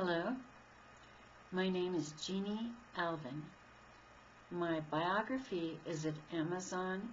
Hello, my name is Jeannie Alvin. My biography is at Amazon.com,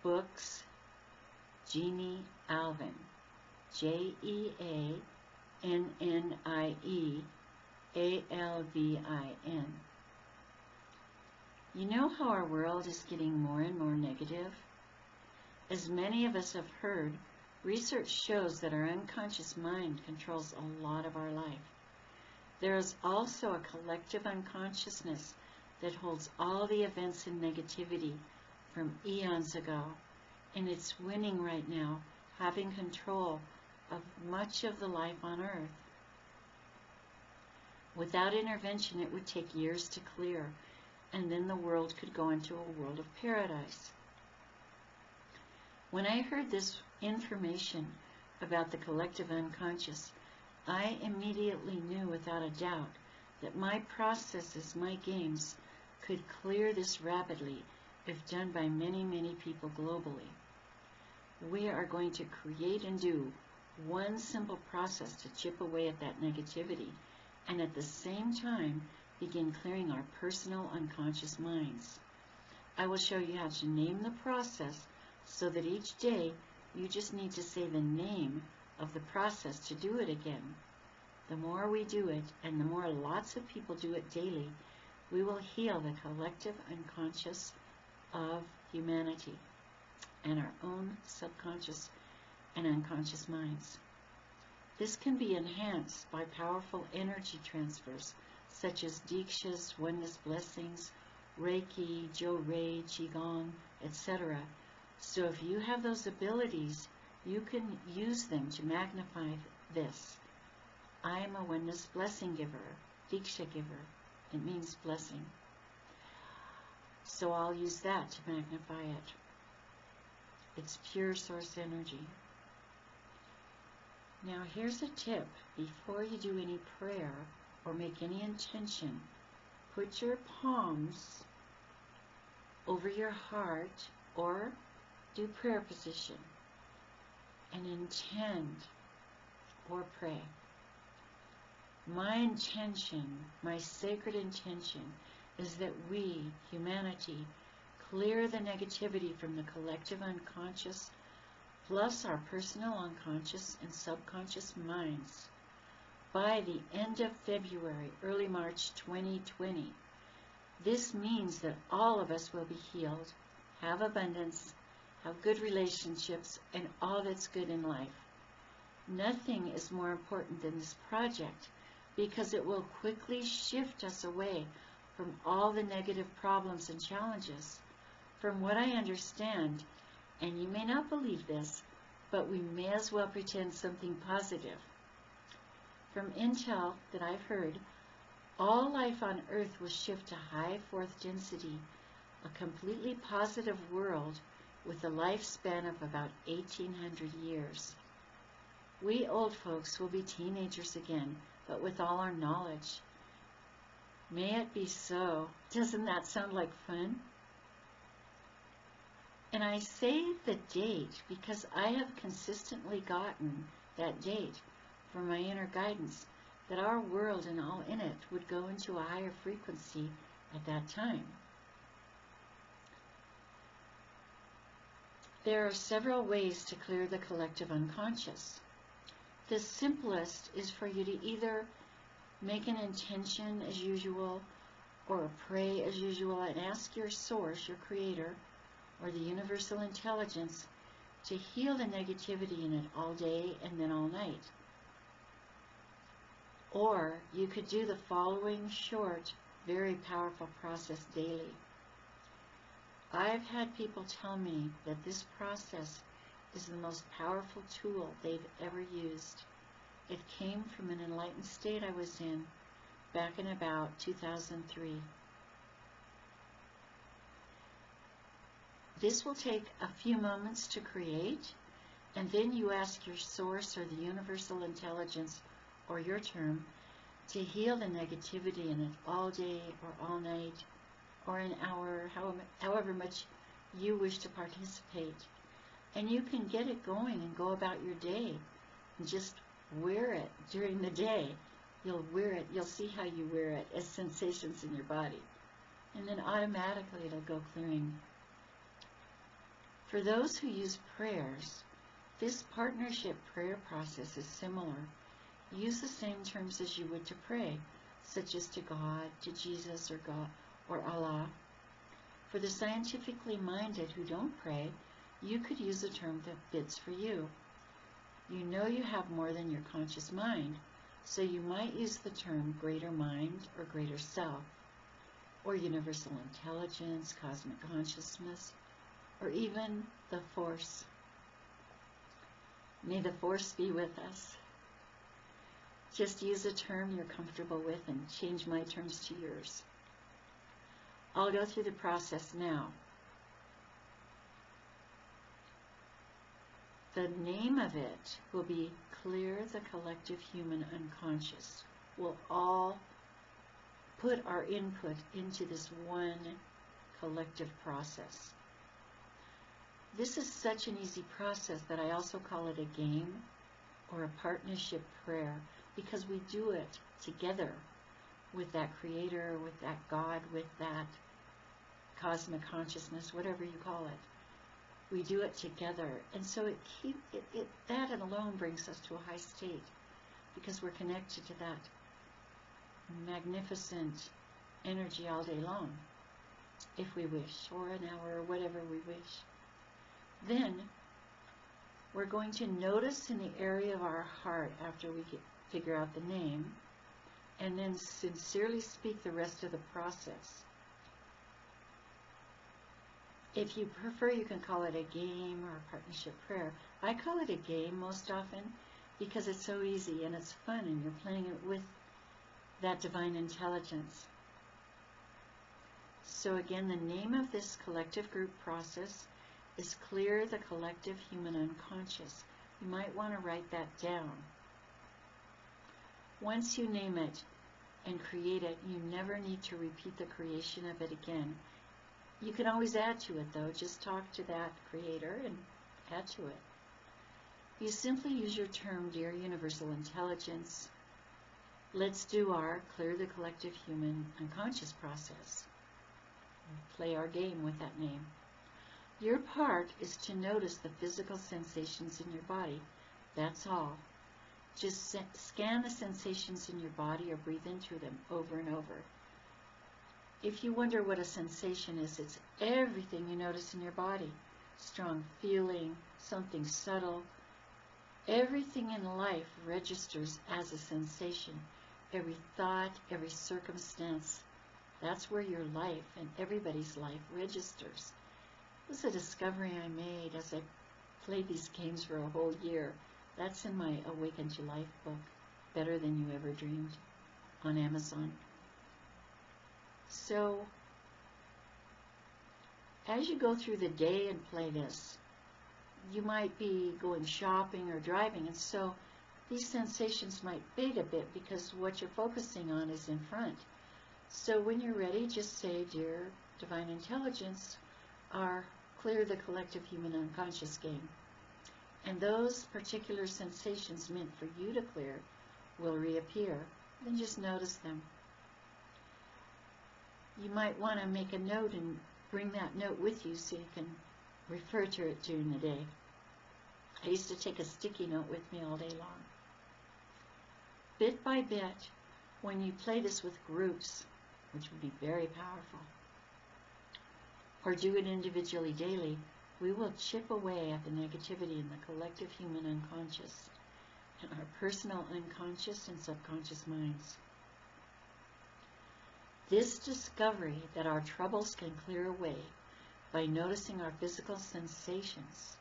books, Jeannie Alvin, JeannieAlvin. You know how our world is getting more and more negative? As many of us have heard, research shows that our unconscious mind controls a lot of our life. There is also a collective unconsciousness that holds all the events and negativity from eons ago, and it's winning right now, having control of much of the life on Earth. Without intervention, it would take years to clear, and then the world could go into a world of paradise. When I heard this information about the collective unconscious, I immediately knew without a doubt that my processes, my games, could clear this rapidly if done by many, many people globally. We are going to create and do one simple process to chip away at that negativity and at the same time begin clearing our personal unconscious minds. I will show you how to name the process so that each day you just need to say the name of the process to do it again. The more we do it, and the more lots of people do it daily, we will heal the collective unconscious of humanity and our own subconscious and unconscious minds. This can be enhanced by powerful energy transfers such as Dikshas, Oneness Blessings, Reiki, Jo-Ray, Qigong, etc. So if you have those abilities, you can use them to magnify this. I am a Oneness Blessing giver, Diksha giver. It means blessing. So I'll use that to magnify it. It's pure source energy. Now here's a tip. Before you do any prayer or make any intention, put your palms over your heart or do prayer position and intend or pray. My intention, my sacred intention, is that we, humanity, clear the negativity from the collective unconscious plus our personal unconscious and subconscious minds by the end of February, early March 2020. This means that all of us will be healed, have abundance, have good relationships, and all that's good in life. Nothing is more important than this project because it will quickly shift us away from all the negative problems and challenges. From what I understand, and you may not believe this, but we may as well pretend something positive. From intel that I've heard, all life on Earth will shift to high fourth density, a completely positive world with a lifespan of about 1,800 years. We old folks will be teenagers again, but with all our knowledge. May it be so. Doesn't that sound like fun? And I say the date because I have consistently gotten that date from my inner guidance that our world and all in it would go into a higher frequency at that time. There are several ways to clear the collective unconscious. The simplest is for you to either make an intention as usual or pray as usual and ask your source, your creator, or the universal intelligence to heal the negativity in it all day and then all night. Or you could do the following short, very powerful process daily. I've had people tell me that this process is the most powerful tool they've ever used. It came from an enlightened state I was in back in about 2003. This will take a few moments to create, and then you ask your source or the universal intelligence, or your term, to heal the negativity in it all day or all night, or an hour, however much you wish to participate. And you can get it going and go about your day and just wear it during the day. You'll wear it. You'll see how you wear it as sensations in your body. And then automatically it'll go clearing. For those who use prayers, this partnership prayer process is similar. Use the same terms as you would to pray, such as to God, to Jesus, or God, or Allah. For the scientifically minded who don't pray, you could use a term that fits for you. You know you have more than your conscious mind, so you might use the term greater mind or greater self, or universal intelligence, cosmic consciousness, or even the force. May the force be with us. Just use a term you're comfortable with and change my terms to yours. I'll go through the process now. The name of it will be Clear the Collective Human Unconscious. We'll all put our input into this one collective process. This is such an easy process that I also call it a game or a partnership prayer, because we do it together with that creator, with that God, with that cosmic consciousness, whatever you call it. We do it together, and so that alone brings us to a high state, because we're connected to that magnificent energy all day long, if we wish, or an hour, or whatever we wish. Then we're going to notice in the area of our heart after we figure out the name, and then sincerely speak the rest of the process. If you prefer, you can call it a game or a partnership prayer. I call it a game most often because it's so easy and it's fun, and you're playing it with that divine intelligence. So again, the name of this collective group process is Clear the Collective Human Unconscious. You might want to write that down. Once you name it and create it, you never need to repeat the creation of it again. You can always add to it, though. Just talk to that creator and add to it. You simply use your term, Dear Universal Intelligence. Let's do our Clear the Collective Human Unconscious process. Play our game with that name. Your part is to notice the physical sensations in your body. That's all. Just scan the sensations in your body or breathe into them over and over. If you wonder what a sensation is, it's everything you notice in your body. Strong feeling, something subtle. Everything in life registers as a sensation. Every thought, every circumstance. That's where your life and everybody's life registers. It was a discovery I made as I played these games for a whole year. That's in my Awaken to Life book, Better Than You Ever Dreamed, on Amazon. So, as you go through the day and play this, you might be going shopping or driving, and so these sensations might fade a bit because what you're focusing on is in front. So when you're ready, just say, Dear Divine Intelligence, our Clear the Collective Human Unconscious game. And those particular sensations meant for you to clear will reappear. Then just notice them. You might want to make a note and bring that note with you so you can refer to it during the day. I used to take a sticky note with me all day long. Bit by bit, when you play this with groups, which would be very powerful, or do it individually daily, we will chip away at the negativity in the collective human unconscious and our personal unconscious and subconscious minds. This discovery that our troubles can clear away by noticing our physical sensations,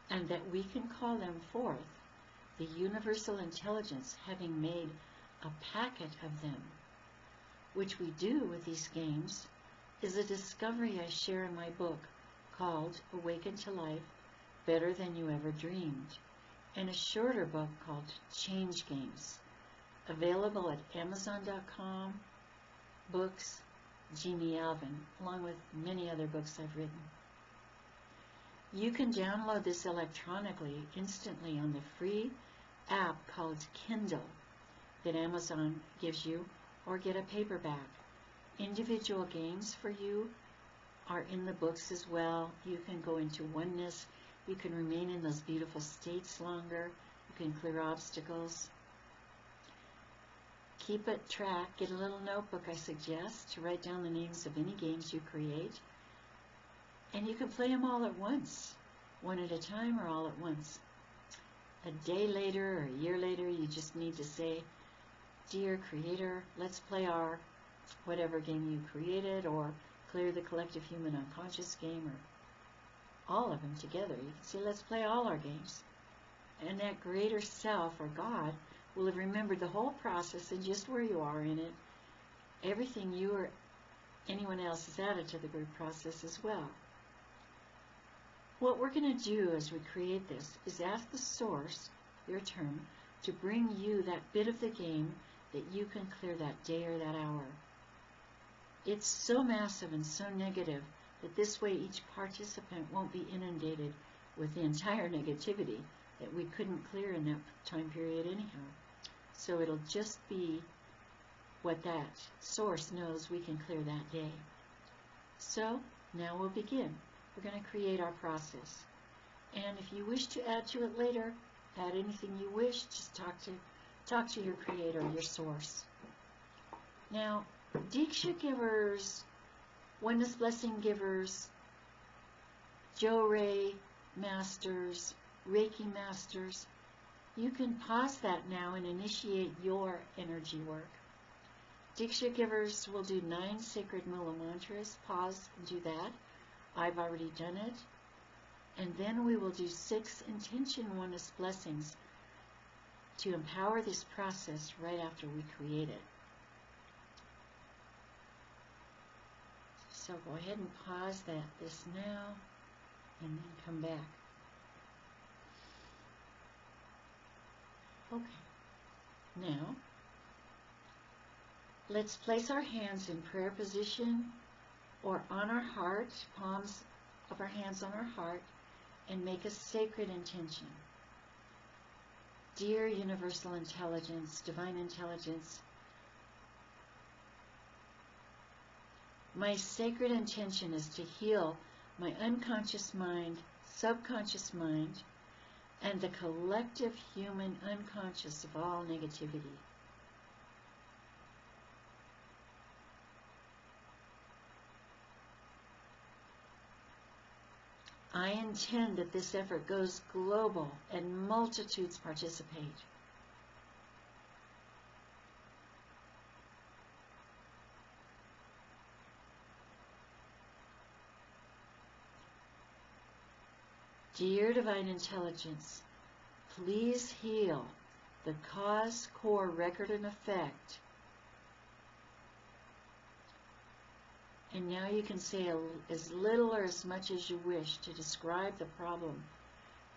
and that we can call them forth, the universal intelligence having made a packet of them, which we do with these games, is a discovery I share in my book called Awaken to Life, Better Than You Ever Dreamed, and a shorter book called Change Games, available at Amazon.com, Books, Jeannie Alvin, along with many other books I've written. You can download this electronically instantly on the free app called Kindle that Amazon gives you, or get a paperback. Individual games for you are in the books as well. You can go into oneness. You can remain in those beautiful states longer. You can clear obstacles. Keep it track. Get a little notebook, I suggest, to write down the names of any games you create. And you can play them all at once, one at a time or all at once. A day later or a year later, you just need to say, "Dear Creator, let's play our whatever game you created," or clear the collective human unconscious game, or all of them together. You can say, "Let's play all our games." And that greater self, or God, will have remembered the whole process and just where you are in it. Everything you or anyone else has added to the group process as well. What we're going to do as we create this is ask the source, your term, to bring you that bit of the game that you can clear that day or that hour. It's so massive and so negative that this way each participant won't be inundated with the entire negativity that we couldn't clear in that time period anyhow. So it'll just be what that source knows we can clear that day. So now we'll begin. We're going to create our process. And if you wish to add to it later, add anything you wish, just talk to your creator, your source. Now, Diksha givers, Oneness Blessing givers, Jo-Ray masters, Reiki masters, you can pause that now and initiate your energy work. Diksha givers will do 9 sacred Mula mantras. Pause and do that. I've already done it. And then we will do 6 intention oneness blessings to empower this process right after we create it. So go ahead and pause this now and then come back. Okay. Now, let's place our hands in prayer position or on our heart, palms of our hands on our heart, and make a sacred intention. Dear Universal Intelligence, Divine Intelligence, my sacred intention is to heal my unconscious mind, subconscious mind, and the collective human unconscious of all negativity. I intend that this effort goes global and multitudes participate. Dear Divine Intelligence, please heal the cause, core, record, and effect. And now you can say as little or as much as you wish to describe the problem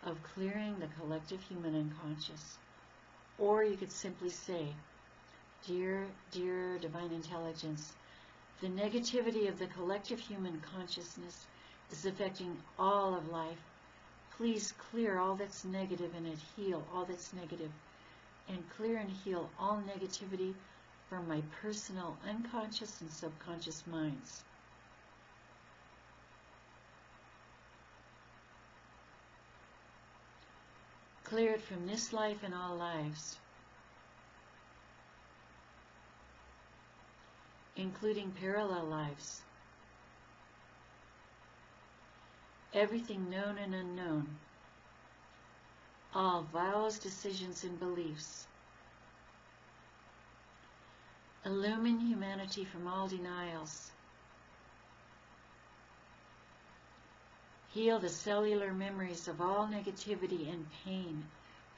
of clearing the collective human unconscious. Or you could simply say, dear Divine Intelligence, the negativity of the collective human consciousness is affecting all of life. Please clear all that's negative in it, heal all that's negative, and clear and heal all negativity from my personal unconscious and subconscious minds. Clear it from this life and all lives, including parallel lives. Everything known and unknown, all vows, decisions, and beliefs. Illumine humanity from all denials. Heal the cellular memories of all negativity and pain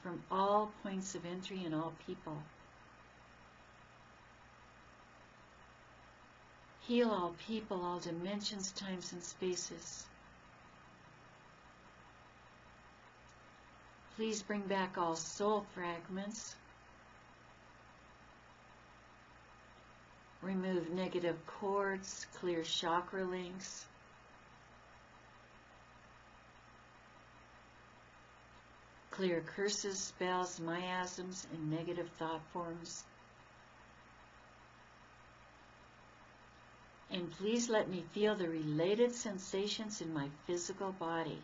from all points of entry and all people. Heal all people, all dimensions, times, and spaces. Please bring back all soul fragments. Remove negative cords, clear chakra links. clear curses, spells, miasms, and negative thought forms. And please let me feel the related sensations in my physical body.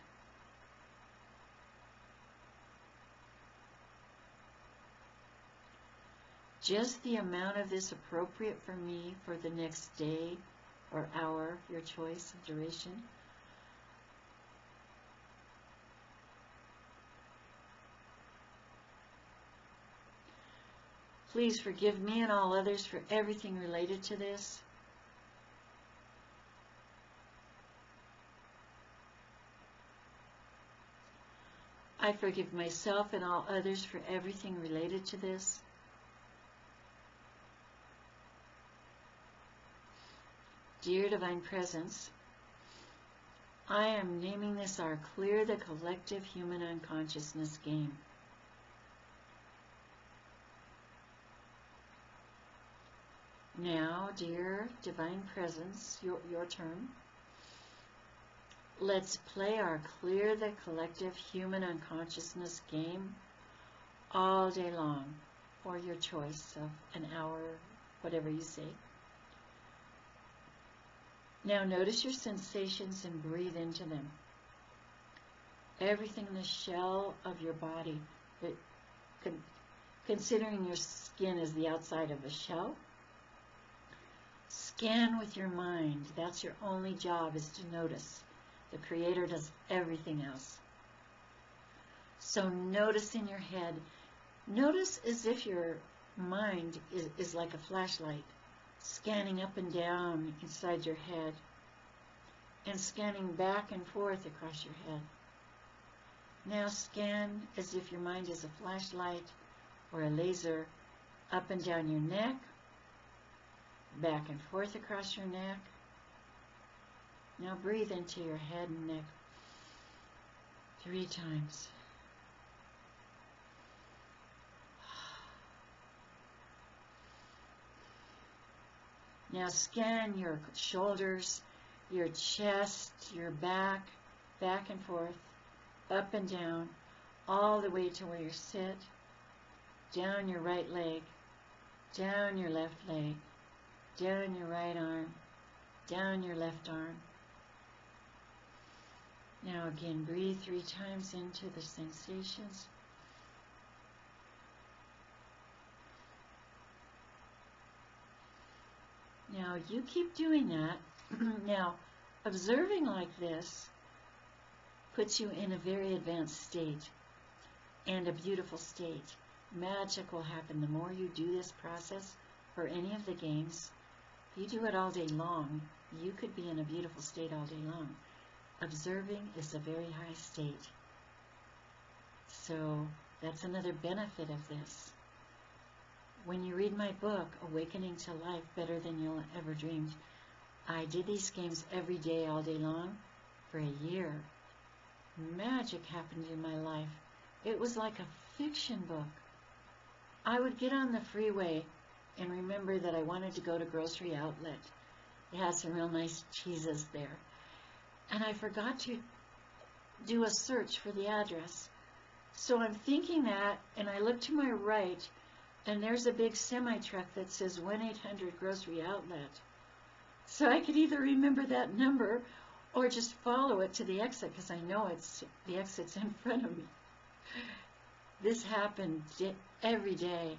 Just the amount of this appropriate for me for the next day or hour, your choice of duration. Please forgive me and all others for everything related to this. I forgive myself and all others for everything related to this. Dear Divine Presence, I am naming this our Clear the Collective Human Unconsciousness game. Now, dear Divine Presence, your turn. Let's play our Clear the Collective Human Unconsciousness game all day long, or your choice of an hour, whatever you say. Now notice your sensations and breathe into them. Everything in the shell of your body, considering your skin as the outside of a shell. Scan with your mind. That's your only job, is to notice. The Creator does everything else. So notice in your head. Notice as if your mind is like a flashlight, scanning up and down inside your head and scanning back and forth across your head. Now scan as if your mind is a flashlight or a laser up and down your neck, back and forth across your neck. Now breathe into your head and neck 3 times. Now scan your shoulders, your chest, your back, back and forth, up and down, all the way to where you sit, down your right leg, down your left leg, down your right arm, down your left arm. Now again, breathe 3 times into the sensations. Now you keep doing that. Now, observing like this puts you in a very advanced state and a beautiful state. Magic will happen the more you do this process for any of the games. If you do it all day long, you could be in a beautiful state all day long. Observing is a very high state. So that's another benefit of this. When you read my book, Awakening to Life Better Than You'll Ever Dreamed, I did these games every day, all day long, for a year. Magic happened in my life. It was like a fiction book. I would get on the freeway and remember that I wanted to go to Grocery Outlet. It had some real nice cheeses there. And I forgot to do a search for the address. So I'm thinking that, and I look to my right, and there's a big semi-truck that says 1-800 Grocery Outlet. So I could either remember that number or just follow it to the exit, because I know the exit's in front of me. This happened every day.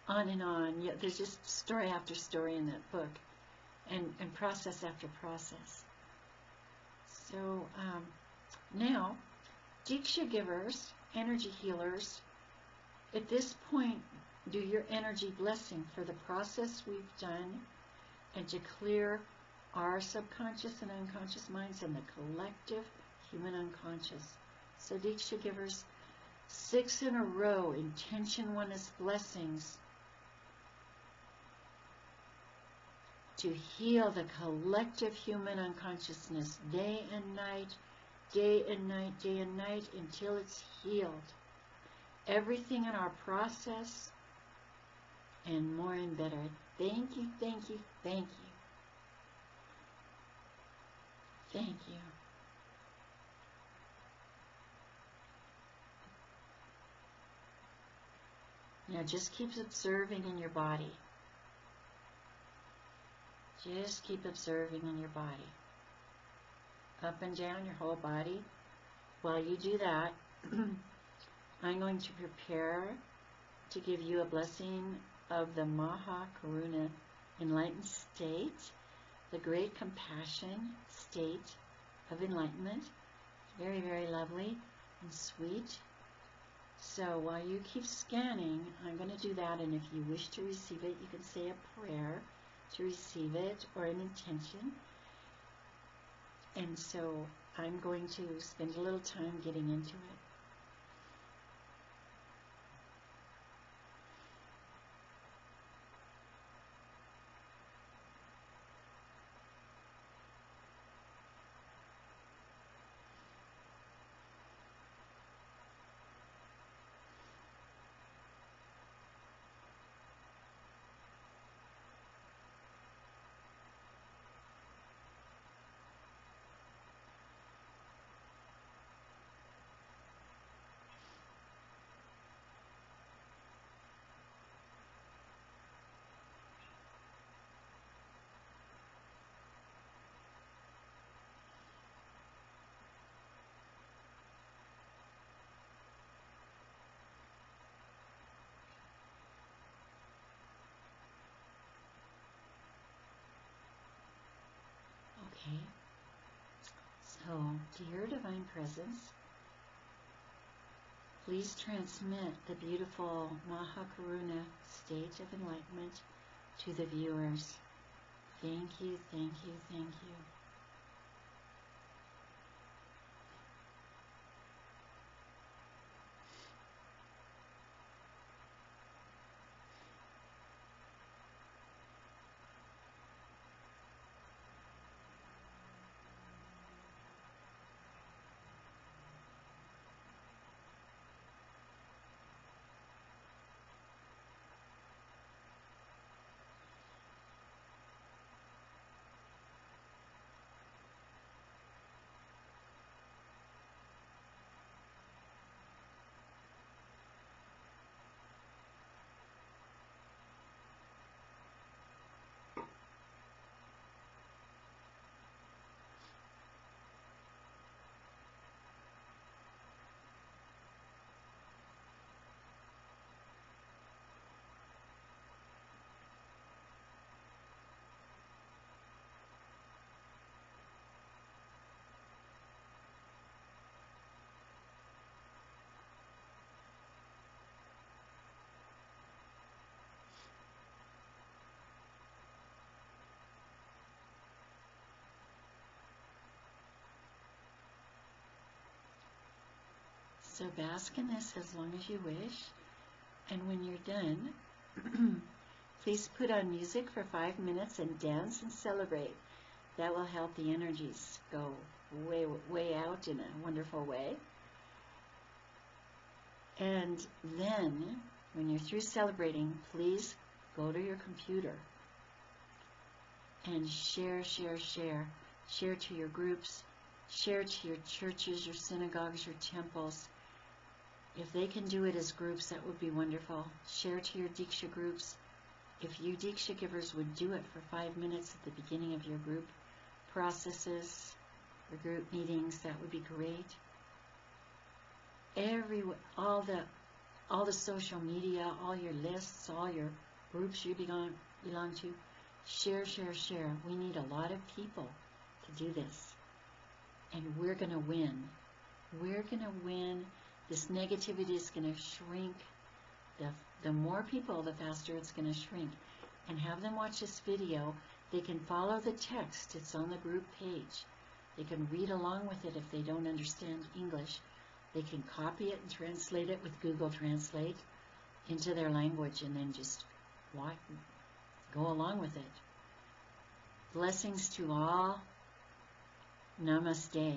On and on. Yeah, there's just story after story in that book, and process after process. So now, Diksha givers, energy healers, at this point, do your energy blessing for the process we've done and to clear our subconscious and unconscious minds and the collective human unconscious. So Diksha givers, 6 in a row, intention one is blessings to heal the collective human unconsciousness day and night, day and night, day and night, until it's healed. Everything in our process and more and better. Thank you, thank you, thank you. Thank you. Now just keep observing in your body. Just keep observing in your body. Up and down your whole body. While you do that, I'm going to prepare to give you a blessing of the Maha Karuna enlightened state, the great compassion state of enlightenment. Very, very lovely and sweet. So while you keep scanning, I'm going to do that, and if you wish to receive it, you can say a prayer to receive it or an intention. And so I'm going to spend a little time getting into it. Okay, so dear Divine Presence, please transmit the beautiful Mahakaruna state of enlightenment to the viewers. Thank you, thank you, thank you. So bask in this as long as you wish, and when you're done, please put on music for 5 minutes and dance and celebrate. That will help the energies go way out in a wonderful way. And then, when you're through celebrating, please go to your computer and share to your groups, share to your churches, your synagogues, your temples. If they can do it as groups, that would be wonderful. Share to your Diksha groups. If you Diksha givers would do it for 5 minutes at the beginning of your group processes or group meetings, that would be great. All the social media, all your lists, all your groups you belong to, share. We need a lot of people to do this. And we're going to win. We're going to win. This negativity is going to shrink. The more people, the faster it's going to shrink. And have them watch this video. They can follow the text. It's on the group page. They can read along with it if they don't understand English. They can copy it and translate it with Google Translate into their language and then just go along with it. Blessings to all. Namaste.